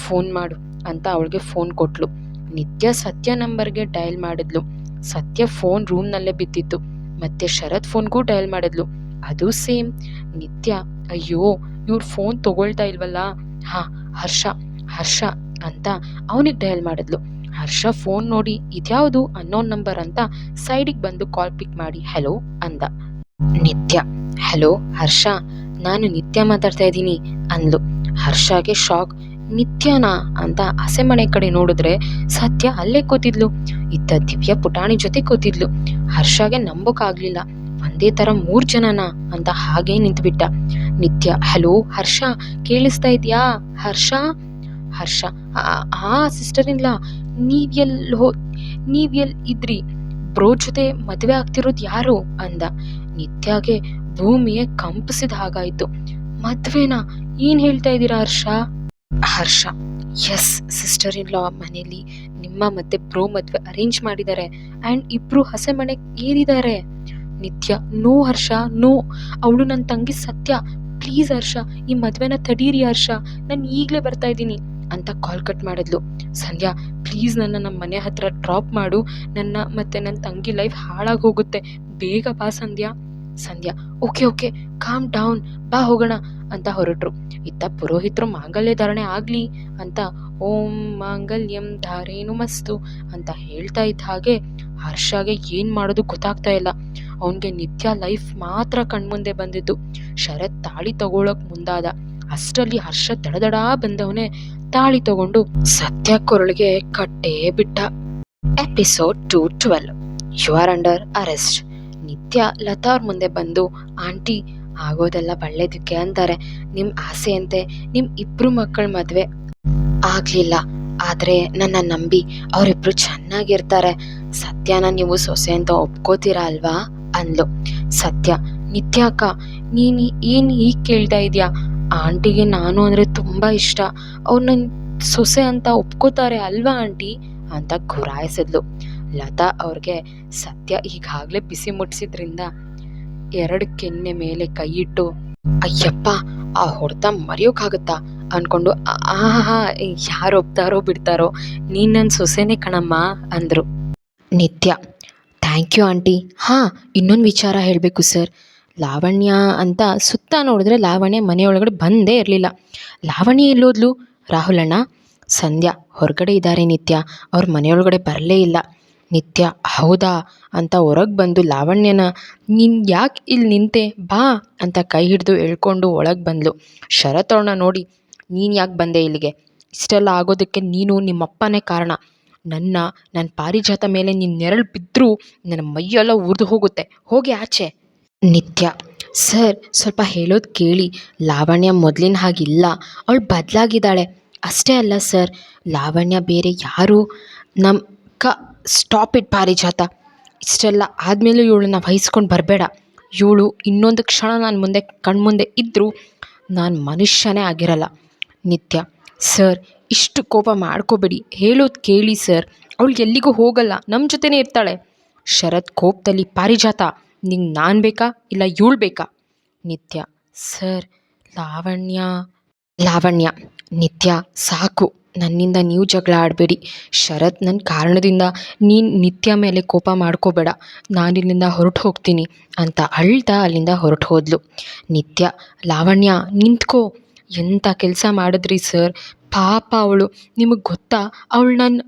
ಫೋನ್ ಮಾಡು ಅಂತ ಅವಳಿಗೆ ಫೋನ್ ಕೊಟ್ಲು. ನಿತ್ಯ ಸತ್ಯ ನಂಬರ್ಗೆ ಡಯಲ್ ಮಾಡಿದ್ಲು. ಸತ್ಯ ಫೋನ್ ರೂಮ್ನಲ್ಲೇ ಬಿದ್ದಿತ್ತು. ಮತ್ತೆ ಶರತ್ ಫೋನ್ಗೂ ಡಯಲ್ ಮಾಡಿದ್ಲು, ಅದು ಸೇಮ್. ನಿತ್ಯ, ಅಯ್ಯೋ ಇವ್ರ ಫೋನ್ ತಗೊಳ್ತಾ ಇಲ್ವಲ್ಲ, ಹಾ ಹರ್ಷ ಹರ್ಷ ಅಂತ ಅವನಿಗೆ ಡಯಲ್ ಮಾಡಿದ್ಲು. ಹರ್ಷ ಫೋನ್ ನೋಡಿ ಇದ್ಯಾವುದು ಅನ್ನೋನ್ ನಂಬರ್ ಅಂತ ಸೈಡಿಗೆ ಬಂದು ಕಾಲ್ ಪಿಕ್ ಮಾಡಿ ಹೆಲೋ ಅಂದ. ನಿತ್ಯ, ಹೆಲೋ ಹರ್ಷ, ನಾನು ನಿತ್ಯ ಮಾತಾಡ್ತಾ ಇದ್ದೀನಿ ಅಂದ್ಲು. ಹರ್ಷಗೆ ಶಾಕ್. ನಿತ್ಯನಾ ಅಂತ ಹಸೆಮಣೆ ಕಡೆ ನೋಡಿದ್ರೆ ಸತ್ಯ ಅಲ್ಲೇ ಕೂತಿದ್ಲು. ಇದ್ದ ದಿವ್ಯ ಪುಟಾಣಿ ಜೊತೆ ಕೂತಿದ್ಲು. ಹರ್ಷಗೆ ನಂಬೋಕಾಗ್ಲಿಲ್ಲ. ಒಂದೇ ತರ 3 ಜನನಾ ಅಂತ ಹಾಗೇ ನಿಂತ್ಬಿಟ್ಟ. ನಿತ್ಯ, ಹಲೋ ಹರ್ಷ, ಕೇಳಿಸ್ತಾ ಇದ್ಯಾ ಹರ್ಷ? ಹರ್ಷ, ಹಾ ಸಿಸ್ಟರ್ ಇಲ್ಲ, ನೀವೆಲ್ ಇದ್ರಿ? ಬ್ರೋ ಜೊತೆ ಮದುವೆ ಆಗ್ತಿರೋದು ಯಾರು ಅಂದ. ನಿತ್ಯಗೆ ಭೂಮಿಯೇ ಕಂಪಿಸಿದ ಹಾಗಾಯ್ತು. ಮದ್ವೆನಾ? ಏನ್ ಹೇಳ್ತಾ ಇದ್ದೀರಾ ಹರ್ಷ? ಹರ್ಷ, ಎಸ್ ಸಿಸ್ಟರ್ ಇನ್ ಲಾ ಮನೇಲಿ ನಿಮ್ಮ ಮತ್ತೆ ಬ್ರೋ ಮದ್ವೆ ಅರೇಂಜ್ ಮಾಡಿದ್ದಾರೆ ಅಂಡ್ ಇಬ್ರು ಹಸೆ ಮನೆಗೆ ಏರಿದ್ದಾರೆ. ನಿತ್ಯ, ನೋ ಹರ್ಷ, ನೋ, ಅವಳು ನನ್ನ ತಂಗಿ ಸತ್ಯ, ಪ್ಲೀಸ್ ಹರ್ಷ ಈ ಮದ್ವೆನ ತಡೀರಿ ಹರ್ಷ, ನಾನು ಈಗಲೇ ಬರ್ತಾ ಇದ್ದೀನಿ ಅಂತ ಕಾಲ್ ಕಟ್ ಮಾಡಿದ್ಲು. ಸಂಧ್ಯಾ, ಪ್ಲೀಸ್ ನನ್ನ ನಮ್ಮ ಮನೆ ಹತ್ರ ಡ್ರಾಪ್ ಮಾಡು, ನನ್ನ ಮತ್ತೆ ನನ್ನ ತಂಗಿ ಲೈಫ್ ಹಾಳಾಗಿ ಹೋಗುತ್ತೆ, ಬೇಗ ಬಾ ಸಂಧ್ಯಾ. ಸಂಧ್ಯಾ, ಓಕೆ ಓಕೆ ಕಾಮ್ ಡೌನ್, ಬಾ ಹೋಗೋಣ ಅಂತ ಹೊರಟ್ರು. ಇತ್ತ ಪುರೋಹಿತರು ಮಾಂಗಲ್ಯ ಧಾರಣೆ ಆಗ್ಲಿ ಅಂತ ಓಂ ಮಾಂಗಲ್ಯಂ ಧಾರೇನು ಮಸ್ತು ಅಂತ ಹೇಳ್ತಾ ಇದ್ದ ಹಾಗೆ ಹರ್ಷಗೆ ಏನ್ ಮಾಡೋದು ಗೊತ್ತಾಗ್ತಾ ಇಲ್ಲ. ಅವನ್ಗೆ ನಿತ್ಯ ಲೈಫ್ ಮಾತ್ರ ಕಣ್ಮುಂದೆ ಬಂದಿದ್ದು. ಶರತ್ ತಾಳಿ ತಗೊಳಕ್ ಮುಂದಾದ. ಅಷ್ಟರಲ್ಲಿ ಹರ್ಷ ದಡದಡ ಬಂದವನೇ ತಾಳಿ ತಗೊಂಡು ಸತ್ಯ ಕೊರಳಿಗೆ ಕಟ್ಟೇ ಬಿಟ್ಟ. Episode 212 you are under arrest. Nitya Latha ಅವ್ರ ಮುಂದೆ ಬಂದು, ಆಂಟಿ, ಆಗೋದೆಲ್ಲ ಒಳ್ಳೇದಕ್ಕೆ ಅಂತಾರೆ. ನಿಮ್ ಆಸೆಯಂತೆ ನಿಮ್ ಇಬ್ರು ಮಕ್ಕಳ ಮದ್ವೆ ಆಗ್ಲಿಲ್ಲ, ಆದ್ರೆ ನನ್ನ ನಂಬಿ ಅವರಿಬ್ರು ಚೆನ್ನಾಗಿರ್ತಾರೆ. ಸತ್ಯನ ನೀವು ಸೊಸೆ ಅಂತ ಒಪ್ಕೋತೀರಾ ಅಲ್ವಾ ಅಂದ್ಲು. ಸತ್ಯ, ನಿತ್ಯ ಅಕ್ಕ, ನೀನ್ ಏನ್ ಹೀಗ್ ಕೇಳ್ತಾ ಇದ್ಯಾ? ಆಂಟಿಗೆ ನಾನು ಅಂದ್ರೆ ತುಂಬಾ ಇಷ್ಟ, ಅವ್ರು ನನ್ ಸೊಸೆ ಅಂತ ಒಪ್ಕೋತಾರೆ ಅಲ್ವಾ ಆಂಟಿ ಅಂತ ಗುರಾಯಿಸಿದ್ಲು. ಲತಾ ಅವ್ರಿಗೆ ಸತ್ಯ ಈಗಾಗ್ಲೇ ಬಿಸಿ ಮುಟ್ಸಿದ್ರಿಂದ 2 ಕೆನ್ನೆ ಮೇಲೆ ಕೈ ಇಟ್ಟು, ಅಯ್ಯಪ್ಪ ಆ ಹೊಡ್ತ ಮರೆಯೋಕ್ಕಾಗತ್ತಾ ಅನ್ಕೊಂಡು, ಆಹಾ ಯಾರು ಒಪ್ತಾರೋ ಬಿಡ್ತಾರೋ, ನೀನ್ ನನ್ನ ಸೊಸೆನೇ ಕಣಮ್ಮ ಅಂದ್ರು. ನಿತ್ಯ, ಥ್ಯಾಂಕ್ ಯು ಆಂಟಿ. ಹಾ, ಇನ್ನೊಂದು ವಿಚಾರ ಹೇಳಬೇಕು ಸರ್. ಲಾವಣ್ಯ ಅಂತ ಸುತ್ತ ನೋಡಿದ್ರೆ ಲಾವಣ್ಯ ಮನೆಯೊಳಗಡೆ ಬಂದೇ ಇರಲಿಲ್ಲ. ಲಾವಣ್ಯ ಎಲ್ಲೋದ್ಲು ರಾಹುಲಣ್ಣ? ಸಂಧ್ಯಾ, ಹೊರಗಡೆ ಇದ್ದಾರೆ ನಿತ್ಯ, ಅವ್ರ ಮನೆಯೊಳಗಡೆ ಬರಲೇ ಇಲ್ಲ. ನಿತ್ಯ, ಹೌದಾ ಅಂತ ಹೊರಗೆ ಬಂದು ಲಾವಣ್ಯನ, ನೀನು ಯಾಕೆ ಇಲ್ಲಿ ನಿಂತೆ, ಬಾ ಅಂತ ಕೈ ಹಿಡಿದು ಎಳ್ಕೊಂಡು ಒಳಗೆ ಬಂದ್ಲು. ಶರತ್ ಅವ್ಳನ್ನ ನೋಡಿ, ನೀನು ಯಾಕೆ ಬಂದೆ ಇಲ್ಲಿಗೆ? ಇಷ್ಟೆಲ್ಲ ಆಗೋದಕ್ಕೆ ನೀನು ನಿಮ್ಮಪ್ಪನೇ ಕಾರಣ. ನನ್ನ ಪಾರಿಜಾತ ಮೇಲೆ ನಿನ್ನ ನೆರಳು ಬಿದ್ದರೂ ನನ್ನ ಮೈಯೆಲ್ಲ ಉರಿದು ಹೋಗುತ್ತೆ, ಹೋಗಿ ಆಚೆ. ನಿತ್ಯ, ಸರ್ ಸ್ವಲ್ಪ ಹೇಳೋದು ಕೇಳಿ, ಲಾವಣ್ಯ ಮೊದಲಿನ ಹಾಗಿಲ್ಲ, ಅವಳು ಬದಲಾಗಿದ್ದಾಳೆ. ಅಷ್ಟೇ ಅಲ್ಲ ಸರ್, ಲಾವಣ್ಯ ಬೇರೆ ಯಾರು ಸ್ಟಾಪ್ ಇಟ್ ಪಾರಿಜಾತ. ಇಷ್ಟೆಲ್ಲ ಆದಮೇಲೂ ಇವಳನ್ನ ವಹಿಸ್ಕೊಂಡು ಬರಬೇಡ. ಇವಳು ಇನ್ನೊಂದು ಕ್ಷಣ ನಾನು ಮುಂದೆ ಕಣ್ಮುಂದೆ ಇದ್ದರೂ ನಾನು ಮನುಷ್ಯನೇ ಆಗಿರಲ್ಲ. ನಿತ್ಯ, ಸರ್ ಇಷ್ಟು ಕೋಪ ಮಾಡ್ಕೋಬೇಡಿ, ಹೇಳೋದು ಕೇಳಿ ಸರ್, ಅವಳು ಎಲ್ಲಿಗೂ ಹೋಗಲ್ಲ, ನಮ್ಮ ಜೊತೆನೇ ಇರ್ತಾಳೆ. ಶರತ್ ಕೋಪದಲ್ಲಿ, ಪಾರಿಜಾತ ನಿಂಗೆ ನಾನು ಬೇಕಾ ಇಲ್ಲ ಇವಳು ಬೇಕಾ? ನಿತ್ಯ, ಸರ್ ಲಾವಣ್ಯ. ನಿತ್ಯ, ಸಾಕು, ನನ್ನಿಂದ ನೀವು ಜಗಳ ಆಡಬೇಡಿ. ಶರತ್ ನನ್ನ ಕಾರಣದಿಂದ ನೀನು ನಿತ್ಯ ಮೇಲೆ ಕೋಪ ಮಾಡ್ಕೋಬೇಡ, ನಾನಿಲ್ಲಿಂದ ಹೊರಟು ಹೋಗ್ತೀನಿ ಅಂತ ಅಳ್ತಾ ಅಲ್ಲಿಂದ ಹೊರಟು ಹೋದ್ಲು. ನಿತ್ಯ, ಲಾವಣ್ಯ ನಿಂತ್ಕೋ, ಎಂಥ ಕೆಲಸ ಮಾಡಿದ್ರಿ ಸರ್, ಪಾಪ ಅವಳು, ನಿಮಗೆ ಗೊತ್ತಾ ಅವಳು ನನ್ನ.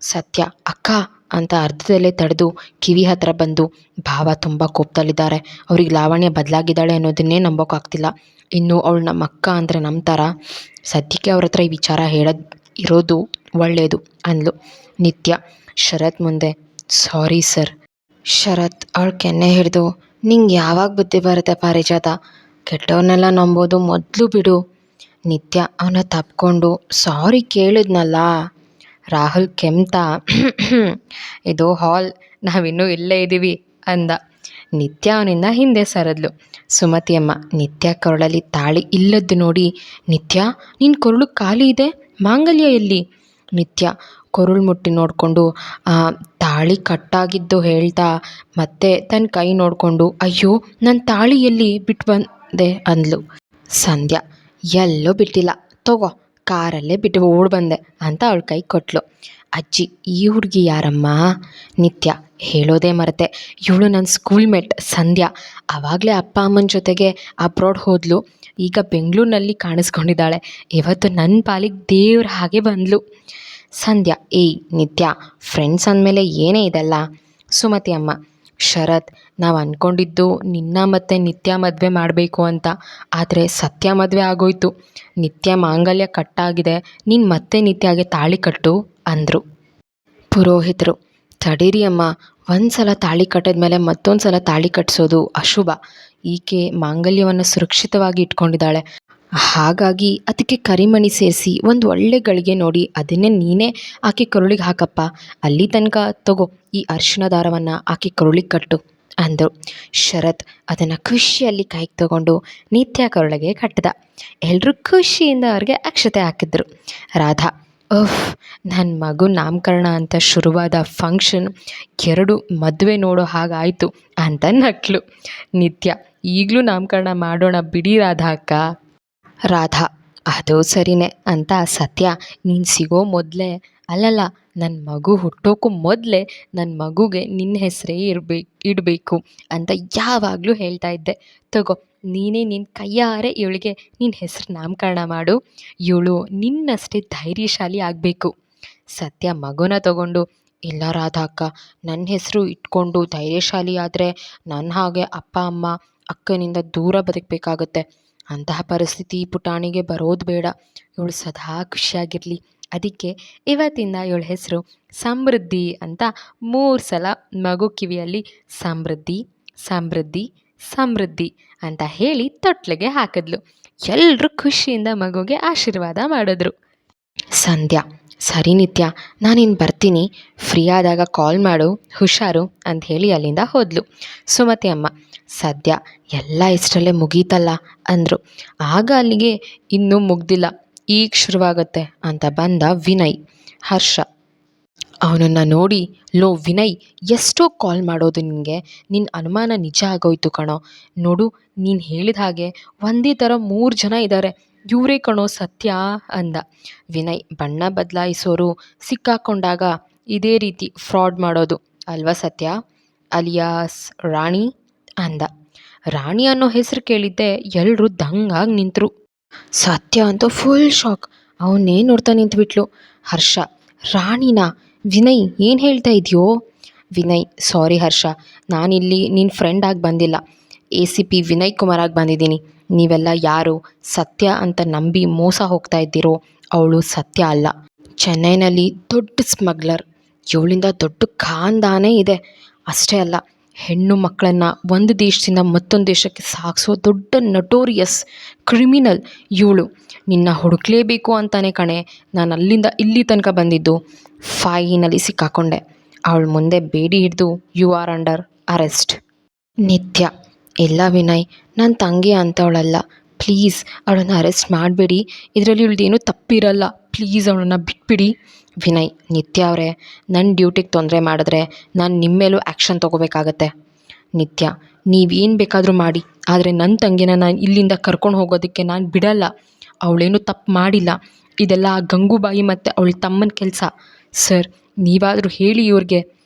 ಸತ್ಯ, ಅಕ್ಕ ಅಂತ ಅರ್ಧದಲ್ಲೇ ತಡೆದು ಕಿವಿ ಹತ್ರ ಬಂದು, ಭಾವ ತುಂಬ ಕೋಪದಲ್ಲಿದ್ದಾರೆ, ಅವ್ರಿಗೆ ಲಾವಣ್ಯ ಬದಲಾಗಿದ್ದಾಳೆ ಅನ್ನೋದನ್ನೇ ನಂಬೋಕ್ಕಾಗ್ತಿಲ್ಲ, ಇನ್ನು ಅವಳು ನಮ್ಮ ಅಕ್ಕ ಅಂದರೆ ನಂಬ್ತಾರ? ಸದ್ಯಕ್ಕೆ ಅವ್ರ ಹತ್ರ ಈ ವಿಚಾರ ಇರೋದು ಒಳ್ಳೆಯದು ಅಂದ್ಲು. ನಿತ್ಯ ಶರತ್ ಮುಂದೆ, ಸಾರಿ ಸರ್. ಶರತ್ ಅವಳು ಕೆನ್ನೆ ಹಿಡಿದು, ನಿಂಗೆ ಯಾವಾಗ ಬುದ್ಧಿ ಬರುತ್ತೆ ಪಾರಿಜಾತ, ಕೆಟ್ಟವ್ರನ್ನೆಲ್ಲ ನಂಬೋದು ಮೊದಲು ಬಿಡು. ನಿತ್ಯ ಅವನ ತಪ್ಕೊಂಡು ಸಾರಿ ಕೇಳಿದ್ನಲ್ಲ. ರಾಹುಲ್ ಕೆಮ್ತ ಇದು ಹಾಲ್, ನಾವಿನ್ನೂ ಇಲ್ಲೇ ಇದ್ದೀವಿ ಅಂದ. ನಿತ್ಯ ಅವನಿಂದ ಹಿಂದೆ ಸರದ್ಲು. ಸುಮತಿಯಮ್ಮ ನಿತ್ಯ ಕೊರಳಲ್ಲಿ ತಾಳಿ ಇಲ್ಲದ್ದು ನೋಡಿ, ನಿತ್ಯ ನಿನ್ನ ಕೊರಳು ಖಾಲಿ ಇದೆ, ಮಾಂಗಲ್ಯ ಎಲ್ಲಿ? ನಿತ್ಯ ಕೊರಳು ಮುಟ್ಟಿ ನೋಡಿಕೊಂಡು ತಾಳಿ ಕಟ್ಟಾಗಿದ್ದು ಹೇಳ್ತಾ ಮತ್ತೆ ತನ್ನ ಕೈ ನೋಡಿಕೊಂಡು, ಅಯ್ಯೋ ನನ್ನ ತಾಳಿ ಎಲ್ಲಿ ಬಿಟ್ಟು ಬಂದೆ ಅಂದ್ಲು. ಸಂಧ್ಯಾ ಎಲ್ಲೋ ಬಿಟ್ಟಿಲ್ಲ, ತಗೋ ಕಾರಲ್ಲೇ ಬಿಟ್ಟು ಓಡ್ ಬಂದೆ ಅಂತ ಅವಳ ಕೈ ಕೊಟ್ಲು. ಅಜ್ಜಿ ಈ ಹುಡುಗಿ ಯಾರಮ್ಮ? ನಿತ್ಯ ಹೇಳೋದೇ ಮರೆತೆ, ಇವಳು ನನ್ನ ಸ್ಕೂಲ್ ಮೇಟ್ ಸಂಧ್ಯಾ. ಆವಾಗಲೇ ಅಪ್ಪ ಅಮ್ಮನ ಜೊತೆಗೆ ಅಬ್ರಾಡ್ ಹೋದ್ಲು, ಈಗ ಬೆಂಗಳೂರಿನಲ್ಲಿ ಕಾಣಿಸ್ಕೊಂಡಿದ್ದಾಳೆ. ಇವತ್ತು ನನ್ನ ಪಾಲಿಗೆ ದೇವ್ರ ಹಾಗೆ ಬಂದ್ಲು. ಸಂಧ್ಯಾ ಏಯ್ ನಿತ್ಯ, ಫ್ರೆಂಡ್ಸ್ ಅಂದಮೇಲೆ ಏನೇ ಇದೆಲ್ಲ? ಸುಮತಿ ಅಮ್ಮ ಶರತ್, ನಾವು ಅಂದ್ಕೊಂಡಿದ್ದು ನಿನ್ನ ಮತ್ತು ನಿತ್ಯ ಮದುವೆ ಮಾಡಬೇಕು ಅಂತ, ಆದರೆ ಸತ್ಯ ಮದುವೆ ಆಗೋಯ್ತು. ನಿತ್ಯ ಮಾಂಗಲ್ಯ ಕಟ್ಟಾಗಿದೆ, ನೀನು ಮತ್ತೆ ನಿತ್ಯಗೆ ತಾಳಿ ಕಟ್ಟು ಅಂದರು. ಪುರೋಹಿತರು ತಡೀರಿ ಅಮ್ಮ, ಒಂದು ಸಲ ತಾಳಿ ಕಟ್ಟಿದ್ಮೇಲೆ ಮತ್ತೊಂದು ಸಲ ತಾಳಿ ಕಟ್ಟಿಸೋದು ಅಶುಭ. ಈಕೆ ಮಾಂಗಲ್ಯವನ್ನು ಸುರಕ್ಷಿತವಾಗಿ ಇಟ್ಕೊಂಡಿದ್ದಾಳೆ, ಹಾಗಾಗಿ ಅದಕ್ಕೆ ಕರಿಮಣಿ ಸೇರಿಸಿ ಒಂದು ಒಳ್ಳೆ ಗಳಿಗೆ ನೋಡಿ ಅದನ್ನೇ ನೀನೇ ಆಕೆ ಕರುಳಿಗೆ ಹಾಕಪ್ಪ. ಅಲ್ಲಿ ತನಕ ತಗೋ ಈ ಅರಿಶಿಣ ದಾರವನ್ನು ಆಕೆ ಕರುಳಿಗೆ ಕಟ್ಟು ಅಂದರು. ಶರತ್ ಅದನ್ನು ಖುಷಿಯಲ್ಲಿ ಕೈಗೆ ತಗೊಂಡು ನಿತ್ಯ ಕರುಳಿಗೆ ಕಟ್ಟಿದ. ಎಲ್ಲರೂ ಖುಷಿಯಿಂದ ಅವ್ರಿಗೆ ಅಕ್ಷತೆ ಹಾಕಿದ್ರು. ರಾಧಾ ಓಹ್, ನನ್ನ ಮಗು ನಾಮಕರಣ ಅಂತ ಶುರುವಾದ ಫಂಕ್ಷನ್ 2 ಮದುವೆ ನೋಡೋ ಹಾಗಾಯಿತು ಅಂತ ನಕ್ಲು. ನಿತ್ಯ ಈಗಲೂ ನಾಮಕರಣ ಮಾಡೋಣ ಬಿಡಿ ರಾಧಾ ಅಕ್ಕ. ರಾಧಾ ಅದು ಸರಿನೇ ಅಂತ ಸತ್ಯ, ನೀನು ಸಿಗೋ ಮೊದಲೇ ಅಲ್ಲಲ್ಲ, ನನ್ನ ಮಗು ಹುಟ್ಟೋಕ್ಕೂ ಮೊದಲೇ ನನ್ನ ಮಗುಗೆ ನಿನ್ನ ಹೆಸರೇ ಇಡಬೇಕು ಅಂತ ಯಾವಾಗಲೂ ಹೇಳ್ತಾ ಇದ್ದೆ. ತಗೋ ನೀನೇ ನಿನ್ನ ಕೈಯಾರೆ ಇವಳಿಗೆ ನಿನ್ನ ಹೆಸರು ನಾಮಕರಣ ಮಾಡು, ಇವಳು ನಿನ್ನಷ್ಟೇ ಧೈರ್ಯಶಾಲಿ ಆಗಬೇಕು. ಸತ್ಯ ಮಗುನ ತಗೊಂಡು, ಇಲ್ಲ ರಾಧಾ ಅಕ್ಕ, ನನ್ನ ಹೆಸರು ಇಟ್ಕೊಂಡು ಧೈರ್ಯಶಾಲಿ ಆದರೆ ನನ್ನ ಹಾಗೆ ಅಪ್ಪ ಅಮ್ಮ ಅಕ್ಕನಿಂದ ದೂರ ಬದುಕಬೇಕಾಗತ್ತೆ. ಅಂತಹ ಪರಿಸ್ಥಿತಿ ಪುಟಾಣಿಗೆ ಬರೋದು ಬೇಡ, ಇವಳು ಸದಾ ಖುಷಿಯಾಗಿರಲಿ. ಅದಕ್ಕೆ ಇವತ್ತಿಂದ ಇವಳ ಹೆಸರು ಸಮೃದ್ಧಿ ಅಂತ 3 ಸಲ ಮಗು ಕಿವಿಯಲ್ಲಿ ಸಮೃದ್ಧಿ ಸಮೃದ್ಧಿ ಸಮೃದ್ಧಿ ಅಂತ ಹೇಳಿ ತೊಟ್ಲಿಗೆ ಹಾಕಿದ್ಲು. ಎಲ್ಲರೂ ಖುಷಿಯಿಂದ ಮಗುಗೆ ಆಶೀರ್ವಾದ ಮಾಡಿದ್ರು. ಸಂಧ್ಯಾ ಸರಿ ನಿತ್ಯ, ನಾನಿನ್ನು ಬರ್ತೀನಿ, ಫ್ರೀ ಆದಾಗ ಕಾಲ್ ಮಾಡು, ಹುಷಾರು ಅಂತ ಹೇಳಿ ಅಲ್ಲಿಂದ ಹೋದ್ಲು. ಸುಮತಿ ಅಮ್ಮ ಸದ್ಯ ಎಲ್ಲ ಇಷ್ಟರಲ್ಲೇ ಮುಗೀತಲ್ಲ ಅಂದರು. ಆಗ ಅಲ್ಲಿಗೆ ಇನ್ನೂ ಮುಗ್ದಿಲ್ಲ, ಈಗ ಶುರುವಾಗತ್ತೆ ಅಂತ ಬಂದ ವಿನಯ್. ಹರ್ಷ ಅವನನ್ನು ನೋಡಿ, ಲೋ ವಿನಯ್, ಎಷ್ಟೋ ಕಾಲ್ ಮಾಡೋದು ನಿನಗೆ, ನಿನ್ನ ಅನುಮಾನ ನಿಜ ಆಗೋಯ್ತು ಕಣೋ. ನೋಡು ನೀನು ಹೇಳಿದ ಹಾಗೆ ಒಂದೇ ಥರ 3 ಜನ ಇದ್ದಾರೆ, ಇವರೇ ಕಣೋ ಸತ್ಯ ಅಂದ. ವಿನಯ್ ಬಣ್ಣ ಬದಲಾಯಿಸೋರು ಸಿಕ್ಕಾಕೊಂಡಾಗ ಇದೇ ರೀತಿ ಫ್ರಾಡ್ ಮಾಡೋದು ಅಲ್ವಾ ಸತ್ಯ, ಅಲಿಯಾಸ್ ರಾಣಿ ಅಂದ. ರಾಣಿ ಅನ್ನೋ ಹೆಸರು ಕೇಳಿದ್ದೆ ಎಲ್ಲರೂ ದಂಗಾಗಿ ನಿಂತರು. ಸತ್ಯ ಅಂತೂ ಫುಲ್ ಶಾಕ್, ಅವನ್ನೇ ನೋಡ್ತಾ ನಿಂತುಬಿಟ್ಲು. ಹರ್ಷ ರಾಣಿನಾ? ವಿನಯ್ ಏನು ಹೇಳ್ತಾ ಇದೆಯೋ? ವಿನಯ್ ಸಾರಿ ಹರ್ಷ, ನಾನಿಲ್ಲಿ ನಿನ್ನ ಫ್ರೆಂಡ್ ಆಗಿ ಬಂದಿಲ್ಲ, ACP ವಿನಯ್ ಕುಮಾರ್ ಆಗಿ ಬಂದಿದ್ದೀನಿ. ನೀವೆಲ್ಲ ಯಾರು ಸತ್ಯ ಅಂತ ನಂಬಿ ಮೋಸ ಹೋಗ್ತಾ ಇದ್ದೀರೋ ಅವಳು ಸತ್ಯ ಅಲ್ಲ. ಚೆನ್ನೈನಲ್ಲಿ ದೊಡ್ಡ ಸ್ಮಗ್ಲರ್, ಇವಳಿಂದ ದೊಡ್ಡ ಖಾನ್ದಾನೇ ಇದೆ. ಅಷ್ಟೇ ಅಲ್ಲ, ಹೆಣ್ಣು ಮಕ್ಕಳನ್ನು ಒಂದು ದೇಶದಿಂದ ಮತ್ತೊಂದು ದೇಶಕ್ಕೆ ಸಾಗಿಸೋ ದೊಡ್ಡ ನಟೋರಿಯಸ್ ಕ್ರಿಮಿನಲ್ ಇವಳು. ನಿನ್ನ ಹುಡುಕ್ಲೇಬೇಕು ಅಂತಾನೆ ಕಣೆ ನಾನು ಅಲ್ಲಿಂದ ಇಲ್ಲಿ ತನಕ ಬಂದಿದ್ದು. ಫೈನಲ್ಲಿ ಸಿಕ್ಕಾಕೊಂಡೆ. ಅವಳ ಮುಂದೆ ಬೇಡಿ ಹಿಡಿದು ಯು ಆರ್ ಅಂಡರ್ ಅರೆಸ್ಟ್. ನಿತ್ಯ ಇಲ್ಲ ವಿನಯ್, ನನ್ನ ತಂಗಿ ಅಂಥವಳಲ್ಲ, ಪ್ಲೀಸ್ ಅವಳನ್ನು ಅರೆಸ್ಟ್ ಮಾಡಬೇಡಿ, ಇದರಲ್ಲಿ ಇವಳದೇನೂ ತಪ್ಪಿರಲ್ಲ, ಪ್ಲೀಸ್ ಅವಳನ್ನು ಬಿಟ್ಬಿಡಿ. ವಿನಯ್ ನಿತ್ಯ ಅವರೇ, ನನ್ನ ಡ್ಯೂಟಿಗೆ ತೊಂದರೆ ಮಾಡಿದ್ರೆ ನಾನು ನಿಮ್ಮ ಮೇಲೂ ಆ್ಯಕ್ಷನ್ ತೊಗೋಬೇಕಾಗತ್ತೆ. ನಿತ್ಯ ನೀವೇನು ಬೇಕಾದರೂ ಮಾಡಿ, ಆದರೆ ನನ್ನ ತಂಗಿನ ನಾನು ಇಲ್ಲಿಂದ ಕರ್ಕೊಂಡು ಹೋಗೋದಕ್ಕೆ ನಾನು ಬಿಡಲ್ಲ. ಅವಳೇನು ತಪ್ಪು ಮಾಡಿಲ್ಲ, ಇದೆಲ್ಲ ಆ ಗಂಗೂಬಾಯಿ ಮತ್ತು ಅವಳ ತಮ್ಮನ ಕೆಲಸ. ಸರ್ ನೀವಾದರೂ ಹೇಳಿ ಇವ್ರಿಗೆ.